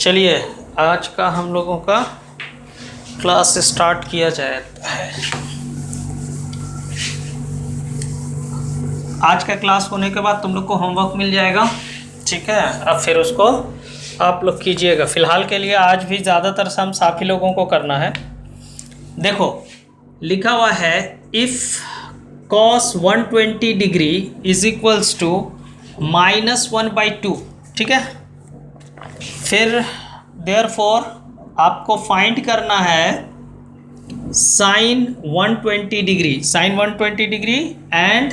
चलिए आज का हम लोगों का क्लास स्टार्ट किया जाता है। आज का क्लास होने के बाद तुम लोग को होमवर्क मिल जाएगा, ठीक है। अब फिर उसको आप लोग कीजिएगा। फिलहाल के लिए आज भी ज़्यादातर हम साथी लोगों को करना है। देखो लिखा हुआ है if cos 120 degree is equals to -1/2, ठीक है। फिर देयरफॉर आपको फाइंड करना है sin 120 degree, sin 120 degree and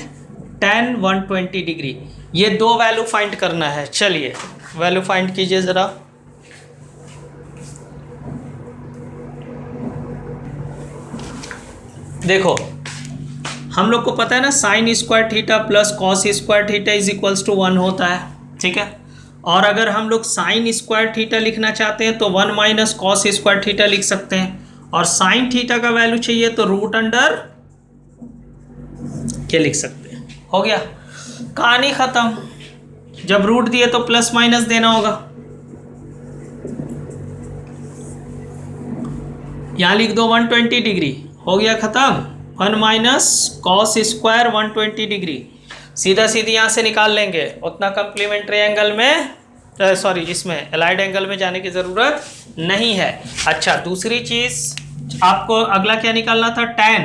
tan 120 degree, ये दो वैल्यू फाइंड करना है। चलिए वैल्यू फाइंड कीजिए ज़रा। देखो हम लोग को पता है ना sine square theta plus cos square theta is equals to 1 होता है, ठीक है। और अगर हम लोग साइन स्क्वायर थीटा लिखना चाहते हैं तो 1 माइनस कॉस स्क्वायर थीटा लिख सकते हैं। और साइन थीटा का वैल्यू चाहिए तो रूट अंडर के लिख सकते हैं। हो गया, कहानी खत्म। जब रूट दिए तो प्लस माइनस देना होगा। यहां लिख दो 120 डिग्री, हो गया खत्म। 1 माइनस कॉस स्क्वायर 120 डिग्री, सीधा सीधी यहाँ से निकाल लेंगे। उतना कम्प्लीमेंट्री एंगल में इसमें एलाइड एंगल में जाने की ज़रूरत नहीं है। अच्छा, दूसरी चीज़ आपको अगला क्या निकालना था, tan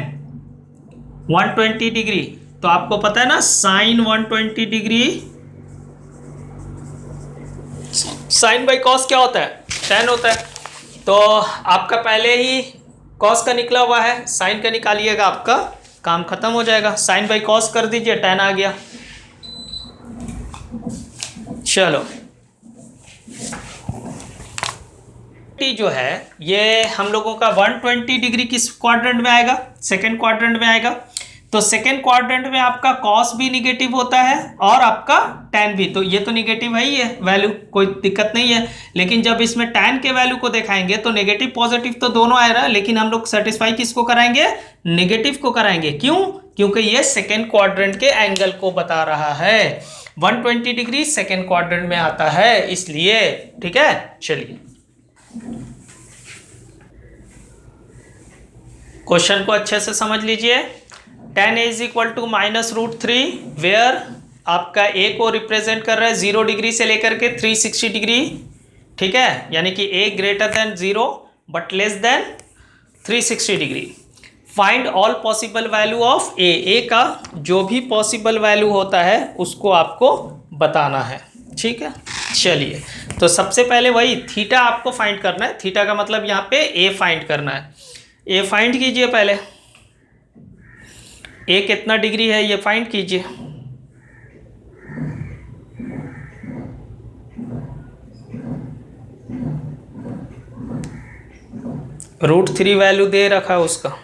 120 डिग्री। तो आपको पता है ना sine 120 degree, sine by cos क्या होता है, tan होता है। तो आपका पहले ही कॉस का निकला हुआ है, साइन का निकालिएगा, आपका काम खत्म हो जाएगा। साइन बाई कॉस कर दीजिए, tan आ गया। चलो जो है ये हम लोगों का 120 डिग्री किस क्वाड्रेंट में आएगा, सेकेंड क्वाड्रेंट में आएगा। तो सेकेंड क्वाड्रेंट में आपका कॉस भी निगेटिव होता है और आपका tan भी। तो ये तो निगेटिव है ही है वैल्यू, कोई दिक्कत नहीं है। लेकिन जब इसमें tan के वैल्यू को दिखाएंगे तो नेगेटिव पॉजिटिव तो दोनों आ रहा है, लेकिन हम लोग सेटिस्फाई किसको कराएंगे, नेगेटिव को कराएंगे। क्यों? क्योंकि ये सेकेंड क्वाड्रेंट के एंगल को बता रहा है। 120 डिग्री सेकेंड क्वाड्रेंट में आता है इसलिए, ठीक है। चलिए क्वेश्चन को अच्छे से समझ लीजिए। tan a is equal to -√3 वेयर आपका a को रिप्रेजेंट कर रहा है 0 डिग्री से लेकर के 360 डिग्री, ठीक है। यानी कि a greater than 0 but less than 360 degree. Find all possible value of a का जो भी पॉसिबल वैल्यू होता है उसको आपको बताना है, ठीक है। चलिए तो सबसे पहले वही थीटा आपको फाइंड करना है। थीटा का मतलब यहाँ पे a फाइंड करना है। a फाइंड कीजिए पहले, a कितना डिग्री है ये फाइंड कीजिए। √3 वैल्यू दे रखा है उसका।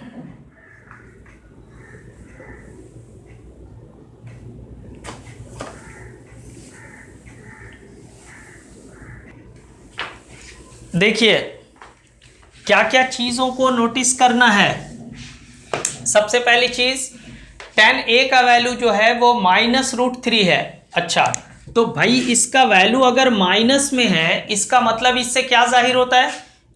देखिए क्या क्या चीज़ों को नोटिस करना है। सबसे पहली चीज़ tan a का वैल्यू जो है वो -√3 है। अच्छा, तो भाई इसका वैल्यू अगर माइनस में है, इसका मतलब इससे क्या जाहिर होता है,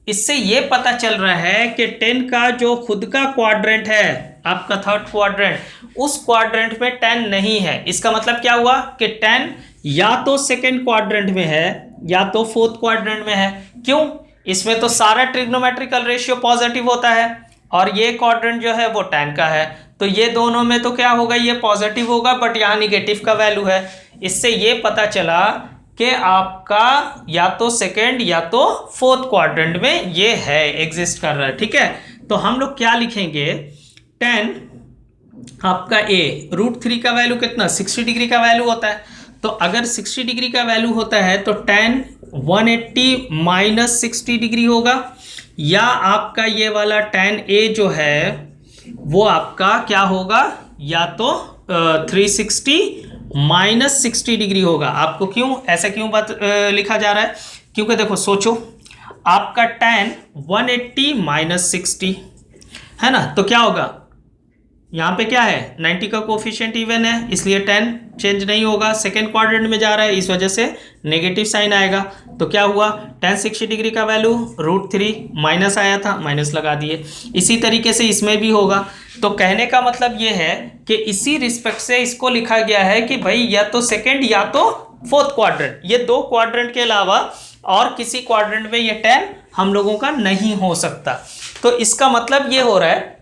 इससे ये पता चल रहा है कि 10 का जो खुद का क्वाड्रेंट है, आपका थर्ड क्वाड्रेंट, उस क्वाड्रेंट में 10 नहीं है। इसका मतलब क्या हुआ कि 10 या तो सेकेंड क्वाड्रेंट में है या तो फोर्थ क्वाड्रेंट में है। क्यों? इसमें तो सारा ट्रिग्नोमेट्रिकल रेशियो पॉजिटिव होता है और ये क्वाड्रेंट जो है वो tan का है। तो ये दोनों में तो क्या होगा, ये पॉजिटिव होगा, बट यहाँ निगेटिव का वैल्यू है। इससे ये पता चला कि आपका या तो सेकेंड या तो फोर्थ क्वाड्रेंट में ये है, एग्जिस्ट कर रहा है, ठीक है। तो हम लोग क्या लिखेंगे, tan आपका a √3 का वैल्यू कितना, 60 डिग्री का वैल्यू होता है। तो अगर 60 डिग्री का वैल्यू होता है तो tan 180 - 60 डिग्री होगा, या आपका ये वाला tan a जो है वो आपका क्या होगा, या तो 360 - 60 डिग्री होगा। आपको क्यों ऐसा क्यों लिखा जा रहा है, क्योंकि देखो सोचो आपका tan 180 - 60 है ना, तो क्या होगा यहाँ पे क्या है 90 का कोफिशिएंट इवन है, इसलिए 10 चेंज नहीं होगा, सेकेंड क्वाड्रेंट में जा रहा है, इस वजह से नेगेटिव साइन आएगा। तो क्या हुआ, tan 60 डिग्री का वैल्यू √3 माइनस आया था, माइनस लगा दिए। इसी तरीके से इसमें भी होगा। तो कहने का मतलब ये है कि इसी रिस्पेक्ट से इसको लिखा गया है कि भाई या तो सेकेंड या तो फोर्थ क्वाड्रेंट, ये दो क्वाड्रेंट के अलावा और किसी क्वाड्रेंट में ये tan हम लोगों का नहीं हो सकता। तो इसका मतलब ये हो रहा है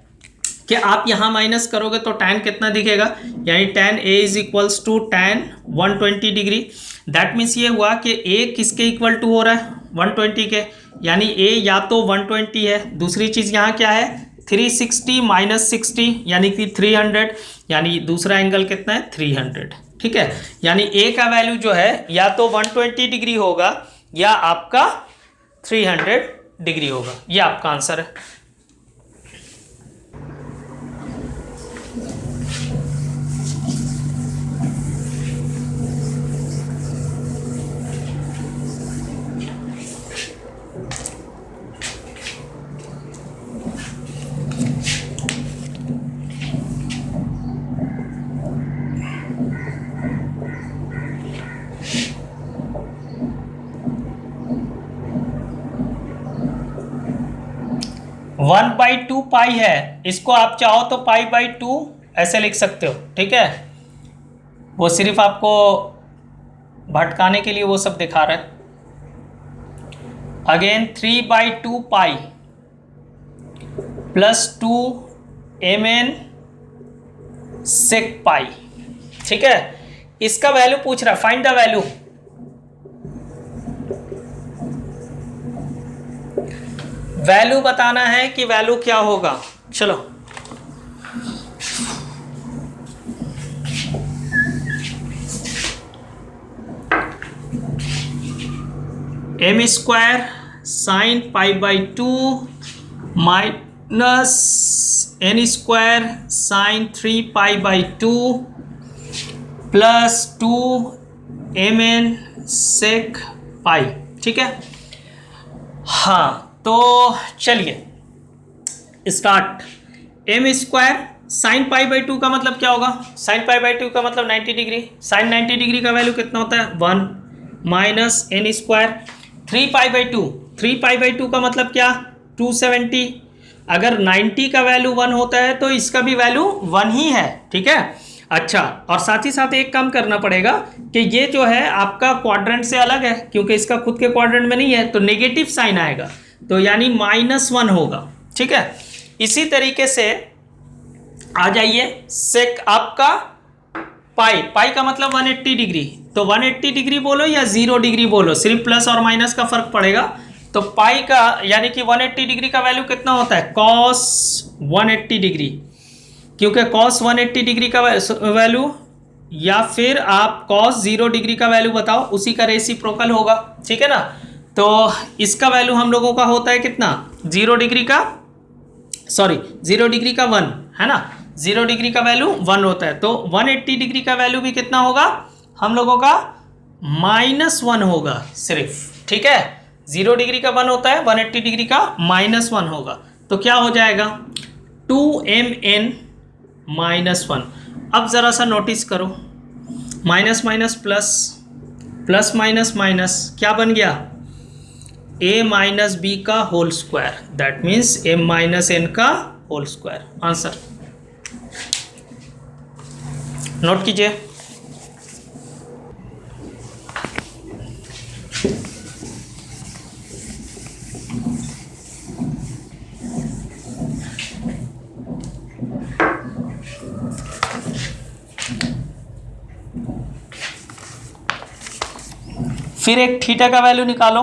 कि आप यहाँ माइनस करोगे तो tan कितना दिखेगा, यानी tan A is equals to tan 120 degree. That means ये हुआ कि A किसके इक्वल टू हो रहा है 120 के, यानी A या तो 120 है। दूसरी चीज़ यहाँ क्या है 360 माइनस 60 यानी कि 300, यानी दूसरा एंगल कितना है 300। ठीक है, यानी A का वैल्यू जो है या तो 120 डिग्री होगा या आपका 300 डिग्री होगा। ये आपका आंसर है। वन बाई टू पाई है, इसको आप चाहो तो π/2 ऐसे लिख सकते हो। ठीक है, वो सिर्फ आपको भटकाने के लिए वो सब दिखा रहा है। Again 3/2 pi plus 2mn sec pi. ठीक है, इसका वैल्यू पूछ रहा है, फाइंड द वैल्यू। वैल्यू बताना है कि वैल्यू क्या होगा। चलो m square sine π/2 minus n square sine 3π/2 plus 2mn sec pi. ठीक है, हाँ तो चलिए स्टार्ट। m स्क्वायर साइन π/2 का मतलब क्या होगा, साइन π/2 का मतलब 90 डिग्री। साइन 90 डिग्री का वैल्यू कितना होता है 1 माइनस n स्क्वायर 3π/2। 3π/2 का मतलब क्या 270। अगर 90 का वैल्यू 1 होता है तो इसका भी वैल्यू 1 ही है। ठीक है, अच्छा, और साथ ही साथ एक काम करना पड़ेगा कि ये जो है आपका क्वाड्रेंट से अलग है, क्योंकि इसका खुद के क्वाड्रेंट में नहीं है, तो नेगेटिव साइन आएगा, तो यानी -1 होगा। ठीक है, इसी तरीके से आ जाइए सेक आपका पाई का मतलब 180 डिग्री, तो 180 डिग्री बोलो या 0 डिग्री बोलो, सिर्फ प्लस और माइनस का फर्क पड़ेगा। तो पाई का यानी कि 180 डिग्री का वैल्यू कितना होता है cos 180 डिग्री, क्योंकि cos 180 डिग्री का वैल्यू या फिर आप cos 0 डिग्री का वैल्यू बताओ, उसी का रेसिप्रोकल होगा। ठीक है ना, तो इसका वैल्यू हम लोगों का होता है कितना 0 डिग्री का 0 डिग्री का 1 है ना, 0 डिग्री का वैल्यू 1 होता है। तो 180 डिग्री का वैल्यू भी कितना होगा हम लोगों का -1 होगा सिर्फ। ठीक है, 0 डिग्री का 1 होता है, 180 डिग्री का -1 होगा। तो क्या हो जाएगा 2mn -1। अब ज़रा सा नोटिस करो, minus minus plus, plus minus minus क्या बन गया a माइनस बी का whole square, that means m minus n का होल स्क्वायर। आंसर नोट कीजिए। फिर एक थीटा का वैल्यू निकालो,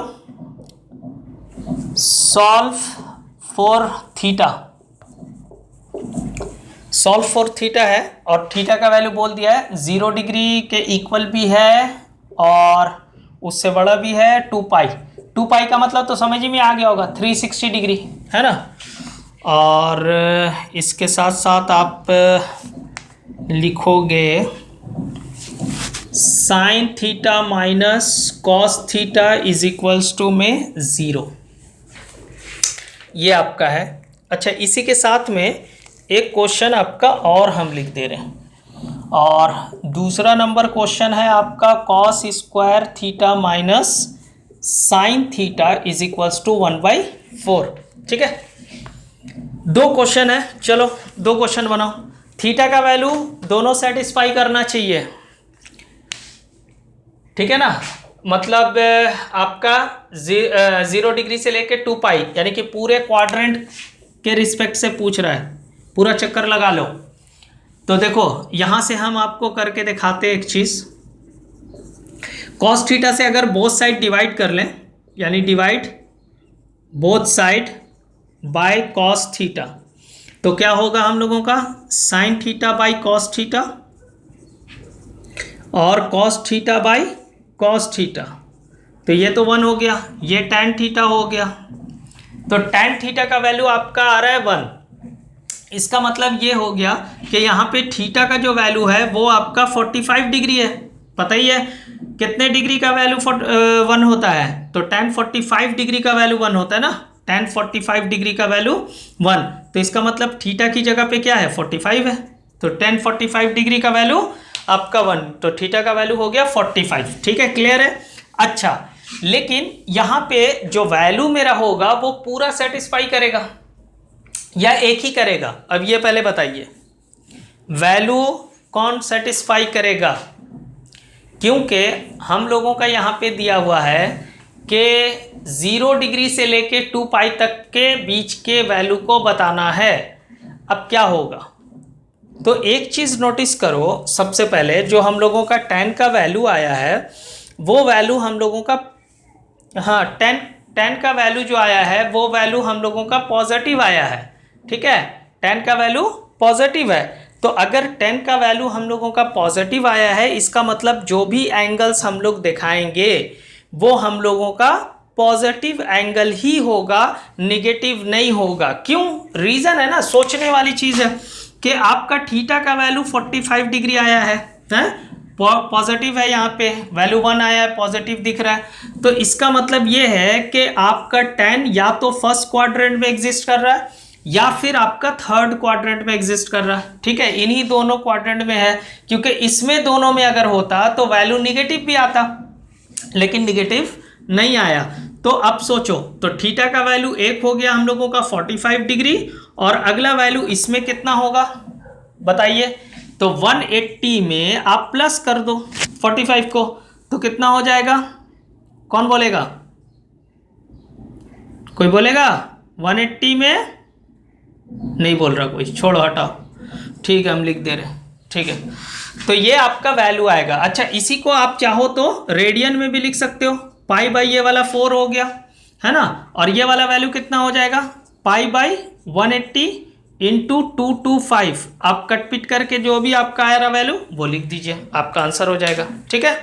solve for theta. Solve for theta है और थीटा का वैल्यू बोल दिया है 0 डिग्री के इक्वल भी है और उससे बड़ा भी है 2 पाई। 2 पाई का मतलब तो समझ में आ गया होगा 360 डिग्री है ना। और इसके साथ साथ आप लिखोगे sine theta minus cos theta is equals to में 0, ये आपका है। अच्छा, इसी के साथ में एक क्वेश्चन आपका और हम लिख दे रहे हैं, और दूसरा नंबर क्वेश्चन है आपका cos square theta minus sine theta is equals to 1/4। ठीक है, दो क्वेश्चन है, चलो दो क्वेश्चन बनाओ। थीटा का वैल्यू दोनों सेटिस्फाई करना चाहिए, ठीक है ना, मतलब आपका 0 डिग्री से लेके 2 पाई, यानी कि पूरे क्वाड्रेंट के रिस्पेक्ट से पूछ रहा है, पूरा चक्कर लगा लो। तो देखो यहां से हम आपको करके दिखाते हैं एक चीज, कॉस थीटा से अगर बोथ साइड डिवाइड कर लें, यानी divide both side by cos theta, तो क्या होगा हम लोगों का sine theta by cos theta और cos theta by cos theta, तो ये तो 1 हो गया, ये टैन थीटा हो गया, तो टैन थीटा का वैल्यू आपका आ रहा है 1। इसका मतलब ये हो गया कि यहाँ पे थीटा का जो वैल्यू है वो आपका 45 डिग्री है। पता ही है कितने डिग्री का वैल्यू 1 होता है, तो टैन 45 डिग्री का वैल्यू 1 होता है ना, टैन 45 डिग्री का वैल्यू 1, तो इसका मतलब थीटा की जगह पे क्या है 45 है, तो टैन 45 डिग्री का वैल्यू आपका 1, तो थीटा का वैल्यू हो गया 45। ठीक है, क्लियर है। अच्छा, लेकिन यहाँ पे जो वैल्यू मेरा होगा वो पूरा सेटिस्फाई करेगा या एक ही करेगा, अब ये पहले बताइए, वैल्यू कौन सेटिस्फाई करेगा, क्योंकि हम लोगों का यहाँ पे दिया हुआ है कि 0 डिग्री से लेके 2 पाई तक के बीच के वैल्यू को बताना है। अब क्या होगा, तो एक चीज़ नोटिस करो, सबसे पहले जो हम लोगों का टैन का वैल्यू आया है वो वैल्यू हम लोगों का, हाँ टैन का वैल्यू जो आया है वो वैल्यू हम लोगों का पॉजिटिव आया है। ठीक है, टैन का वैल्यू पॉजिटिव है, तो अगर टैन का वैल्यू हम लोगों का पॉजिटिव आया है, इसका मतलब जो भी एंगल्स हम लोग दिखाएंगे वो हम लोगों का पॉजिटिव एंगल ही होगा, नेगेटिव नहीं होगा। क्यों, रीज़न है ना, सोचने वाली चीज़ है कि आपका थीटा का वैल्यू 45 डिग्री आया है, पॉजिटिव है, यहाँ पे वैल्यू 1 आया है, पॉजिटिव दिख रहा है, तो इसका मतलब ये है कि आपका टैन या तो फर्स्ट क्वाड्रेंट में एग्जिस्ट कर रहा है या फिर आपका थर्ड क्वाड्रेंट में एग्जिस्ट कर रहा है। ठीक है, इन्हीं दोनों क्वाड्रेंट में है, क्योंकि इसमें दोनों में अगर होता तो वैल्यू निगेटिव भी आता, लेकिन निगेटिव नहीं आया। तो अब सोचो, तो थीटा का वैल्यू 1 हो गया हम लोगों का 45 डिग्री, और अगला वैल्यू इसमें कितना होगा बताइए, तो 180 में आप प्लस कर दो 45 को, तो कितना हो जाएगा, कौन बोलेगा, कोई बोलेगा 180 में, नहीं बोल रहा कोई, छोड़ो हटाओ, ठीक है हम लिख दे रहे हैं। ठीक है, तो ये आपका वैल्यू आएगा। अच्छा, इसी को आप चाहो तो रेडियन में भी लिख सकते हो, पाई बाई ये वाला 4 हो गया है ना, और ये वाला वैल्यू कितना हो जाएगा, पाई बाई 180 इंटू 225, आप कट पिट करके जो भी आपका आ रहा वैल्यू वो लिख दीजिए, आपका आंसर हो जाएगा। ठीक है,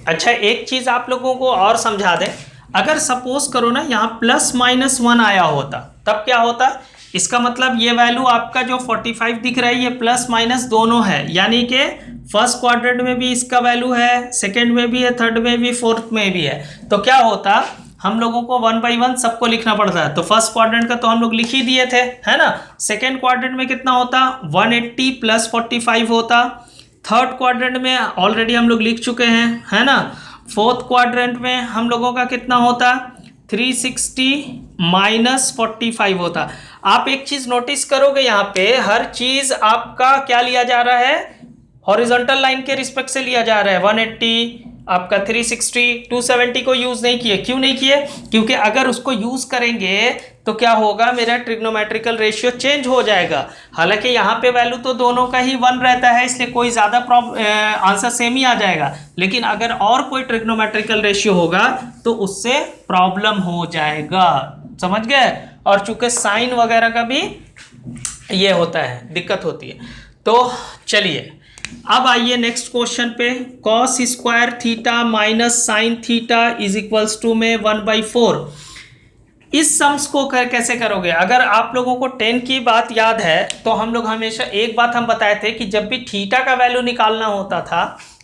अच्छा एक चीज़ आप लोगों को और समझा दें, अगर सपोज करो ना यहाँ प्लस माइनस 1 आया होता तब क्या होता, इसका मतलब ये वैल्यू आपका जो 45 दिख रहा है ये प्लस माइनस दोनों है, यानी कि फर्स्ट क्वाड्रेंट में भी इसका वैल्यू है, सेकंड में भी है, थर्ड में भी, फोर्थ में भी है, तो क्या होता, हम लोगों को 1 बाई 1 सबको लिखना पड़ता है। तो फर्स्ट क्वाड्रेंट का तो हम लोग लिख ही दिए थे, है ना, सेकेंड क्वाड्रेंट में कितना होता, 180 प्लस 45 होता, थर्ड क्वाड्रेंट में ऑलरेडी हम लोग लिख चुके हैं, है ना, फोर्थ क्वाड्रेंट में हम लोगों का कितना होता, 360 माइनस 45 होता। आप एक चीज़ नोटिस करोगे, यहाँ पे हर चीज़ आपका क्या लिया जा रहा है, हॉरिजॉन्टल लाइन के रिस्पेक्ट से लिया जा रहा है। 180 आपका 360 270 को यूज़ नहीं किए, क्यों नहीं किए, क्योंकि अगर उसको यूज़ करेंगे तो क्या होगा, मेरा ट्रिग्नोमेट्रिकल रेशियो चेंज हो जाएगा। हालांकि यहाँ पे वैल्यू तो दोनों का ही 1 रहता है, इसलिए कोई ज़्यादा आंसर सेम ही आ जाएगा, लेकिन अगर और कोई ट्रिग्नोमेट्रिकल रेशियो होगा तो उससे प्रॉब्लम हो जाएगा, समझ गए। और चूंकि साइन वगैरह का भी ये होता है, दिक्कत होती है। तो चलिए अब आइए नेक्स्ट क्वेश्चन पे, cos square theta minus sine theta is equals to में 1/4। इस सम्स को कैसे करोगे, अगर आप लोगों को 10 की बात याद है तो हम लोग हमेशा एक बात हम बताए थे कि जब भी थीटा का वैल्यू निकालना होता था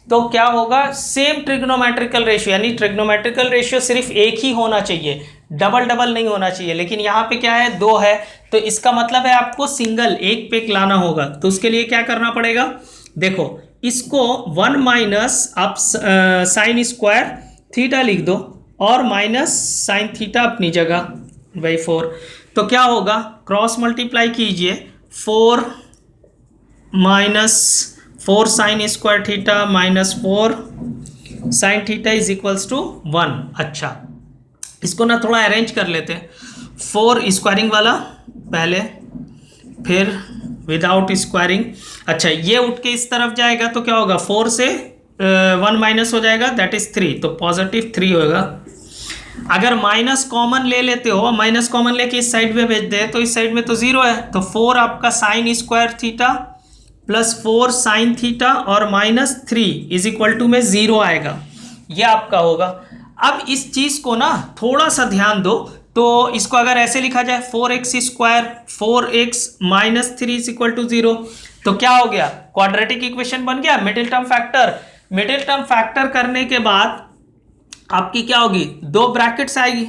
तो क्या होगा, सेम ट्रिग्नोमेट्रिकल रेशियो, यानी ट्रिग्नोमेट्रिकल रेशियो सिर्फ एक ही होना चाहिए, डबल डबल नहीं होना चाहिए, लेकिन यहाँ पे क्या है 2 है, तो इसका मतलब है आपको सिंगल एक पे लाना होगा। तो उसके लिए क्या करना पड़ेगा, देखो इसको 1 माइनस आप साइन स्क्वायर थीटा लिख दो और माइनस साइन थीटा अपनी जगह बाई 4। तो क्या होगा, क्रॉस मल्टीप्लाई कीजिए 4 minus 4 sine square theta minus 4 sine theta is equals to 1। अच्छा, इसको ना थोड़ा अरेंज कर लेते हैं। 4 स्क्वायरिंग वाला पहले, फिर विदाउट स्क्वायरिंग। अच्छा, ये उठ के इस तरफ जाएगा तो क्या होगा, 4 से 1 माइनस हो जाएगा, दैट इज 3, तो पॉजिटिव 3 होगा। अगर माइनस कॉमन ले लेते हो, माइनस कॉमन लेके इस साइड में भेज दे तो इस साइड में तो 0 है, तो 4 आपका sign square theta plus 4 sine theta और माइनस 3 इज इक्वल टू में 0 आएगा, ये आपका होगा। अब इस चीज को ना थोड़ा सा ध्यान दो, तो इसको अगर ऐसे लिखा जाए 4x square 4x minus 3 is equal to 0, तो क्या हो गया, क्वाड्रेटिक इक्वेशन बन गया। Middle term factor, middle term factor करने के बाद आपकी क्या होगी, 2 ब्रैकेट्स आएगी,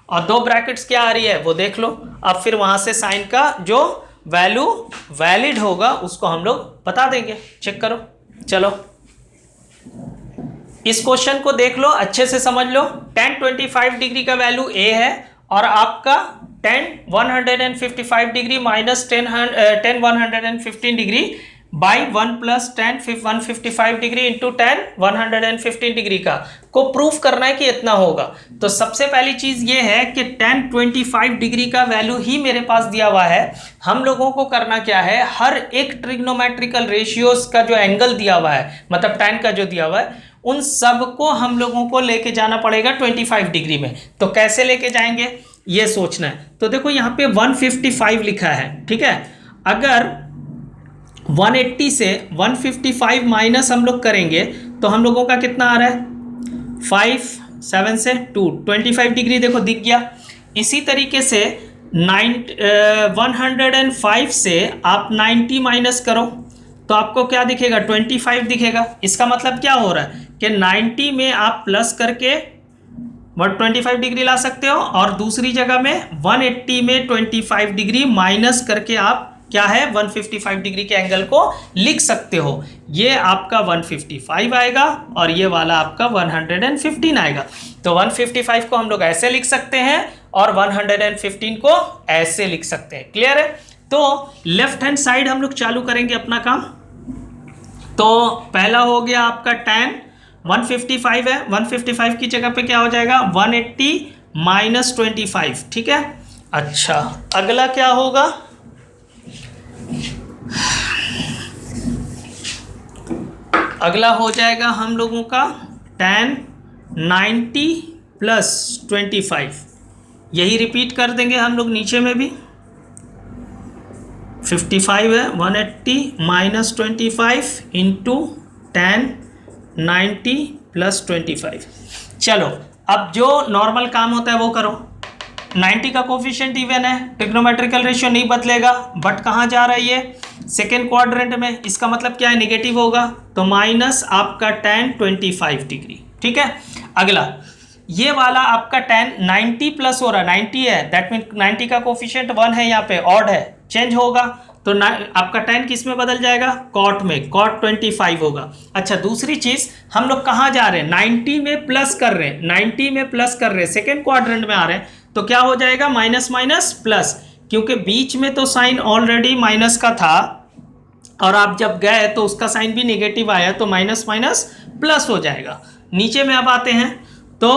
और 2 ब्रैकेट्स क्या आ रही है वो देख लो। अब फिर वहां से साइन का जो वैल्यू वैलिड होगा उसको हम लोग बता देंगे, चेक करो। चलो इस क्वेश्चन को देख लो, अच्छे से समझ लो। tan 25 डिग्री का वैल्यू a है और आपका tan 155 degree minus tan 115 degree by 1 plus tan 155 degree into tan 115 degree का को प्रूफ करना है कि इतना होगा। तो सबसे पहली चीज ये है कि tan 25 डिग्री का वैल्यू ही मेरे पास दिया हुआ है। हम लोगों को करना क्या है, हर एक ट्रिग्नोमेट्रिकल रेशियोज का जो एंगल दिया हुआ है, मतलब tan का जो दिया हुआ है, उन सब को हम लोगों को लेके जाना पड़ेगा 25 डिग्री में। तो कैसे लेके जाएंगे ये सोचना है। तो देखो यहाँ पे 155 लिखा है, ठीक है। अगर 180 से 155 माइनस हम लोग करेंगे तो हम लोगों का कितना आ रहा है, 5 7 से 2 25 डिग्री देखो दिख गया। इसी तरीके से 105 से आप 90 माइनस करो तो आपको क्या दिखेगा, 25 दिखेगा। इसका मतलब क्या हो रहा है कि 90 में आप प्लस करके 125 डिग्री ला सकते हो और दूसरी जगह में 180 में 25 डिग्री माइनस करके आप क्या है 155 डिग्री के एंगल को लिख सकते हो। ये आपका 155 आएगा और ये वाला आपका 115 आएगा। तो 155 को हम लोग ऐसे लिख सकते हैं और 115 को ऐसे लिख सकते हैं। क्लियर है। तो लेफ्ट हैंड साइड हम लोग चालू करेंगे अपना काम। तो पहला हो गया आपका tan 155 है, 155 की जगह पे क्या हो जाएगा 180 माइनस 25, ठीक है। अच्छा, अगला क्या होगा, अगला हो जाएगा हम लोगों का tan 90 प्लस 25, यही रिपीट कर देंगे हम लोग नीचे में भी। 55 है, 180 माइनस 25 इंटू tan 90 प्लस 25। चलो अब जो नॉर्मल काम होता है वो करो। 90 का कोफिशिएंट इवन है, ट्रिग्नोमेट्रिकल रेशियो नहीं बदलेगा, बट कहाँ जा रहा है ये, सेकेंड क्वाड्रेंट में। इसका मतलब क्या है, निगेटिव होगा, तो माइनस आपका tan 25 डिग्री, ठीक है। अगला ये वाला आपका tan 90 प्लस हो रहा है, 90 है, दैट मीन 90 का कोफिशिएंट 1 है, यहाँ पे ऑड है, चेंज होगा तो आपका tan किस में बदल जाएगा, cot में, cot 25 होगा। अच्छा, दूसरी चीज हम लोग कहाँ जा रहे हैं, 90 में प्लस कर रहे हैं, 90 में प्लस कर रहे हैं, सेकेंड क्वाड्रेंट में आ रहे हैं, तो क्या हो जाएगा माइनस माइनस प्लस, क्योंकि बीच में तो साइन ऑलरेडी माइनस का था और आप जब गए तो उसका साइन भी नेगेटिव आया, तो माइनस माइनस प्लस हो जाएगा। नीचे में अब आते हैं तो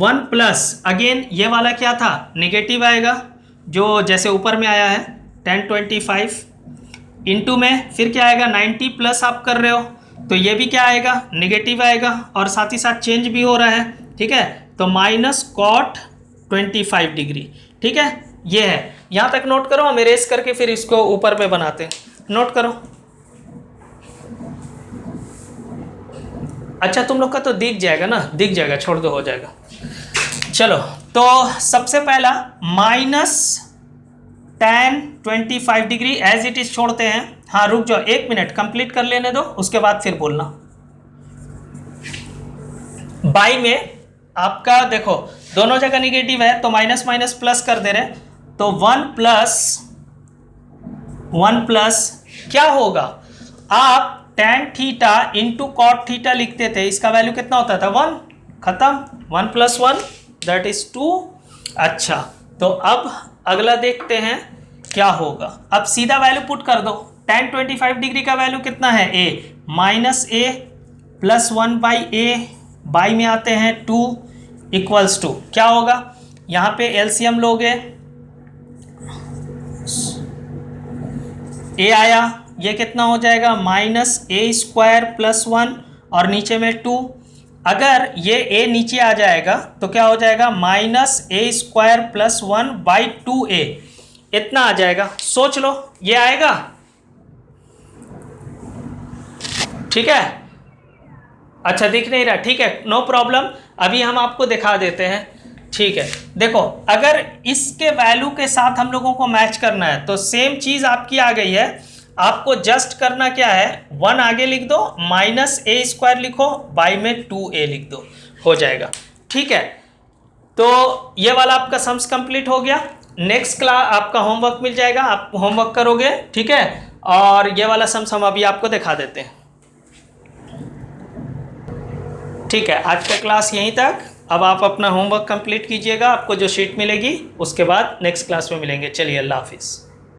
1 प्लस, अगेन ये वाला क्या था, नेगेटिव आएगा, जो जैसे ऊपर में आया है tan 25 इंटू में फिर क्या आएगा 90 प्लस आप कर रहे हो तो ये भी क्या आएगा, नेगेटिव आएगा, और साथ ही साथ चेंज भी हो रहा है, ठीक है। तो माइनस cot 25 डिग्री, ठीक है। ये है, यहाँ तक नोट करो, हम इरेज करके फिर इसको ऊपर में बनाते हैं, नोट करो। अच्छा, तुम लोग का तो दिख जाएगा ना, दिख जाएगा, छोड़ दो, हो जाएगा। चलो, तो सबसे पहला minus tan 25 degree as it is छोड़ते हैं। हाँ रुक जाओ, 1 मिनट कंप्लीट कर लेने दो, उसके बाद फिर बोलना। बाई में आपका देखो दोनों जगह निगेटिव है तो माइनस माइनस प्लस कर दे रहे हैं, तो 1 प्लस क्या होगा, आप tan theta into cot theta लिखते थे, इसका वैल्यू कितना होता था 1, खत्म, 1 + 1 दैट इज 2। अच्छा तो अब अगला देखते हैं क्या होगा। अब सीधा वैल्यू पुट कर दो, tan 25 डिग्री का वैल्यू कितना है a, -a + 1/a, बाई में आते हैं 2 = क्या होगा, यहाँ पे एलसीएम लोगे, a आया, ये कितना हो जाएगा -a² + 1 और नीचे में 2, अगर ये a नीचे आ जाएगा तो क्या हो जाएगा -a² + 1/2a, इतना आ जाएगा। सोच लो ये आएगा, ठीक है। अच्छा दिख नहीं रहा, ठीक है, नो प्रॉब्लम, अभी हम आपको दिखा देते हैं, ठीक है। देखो अगर इसके वैल्यू के साथ हम लोगों को मैच करना है तो सेम चीज आपकी आ गई है, आपको जस्ट करना क्या है, 1 आगे लिख दो, -a² लिखो, बाई में 2a लिख दो, हो जाएगा, ठीक है। तो ये वाला आपका सम्स कंप्लीट हो गया। नेक्स्ट क्लास आपका होमवर्क मिल जाएगा, आप होमवर्क करोगे, ठीक है, और ये वाला सम्स हम अभी आपको दिखा देते हैं, ठीक है। आज का क्लास यहीं तक, अब आप अपना होमवर्क कंप्लीट कीजिएगा, आपको जो शीट मिलेगी उसके बाद नेक्स्ट क्लास में मिलेंगे। चलिए, अल्लाह हाफिज़।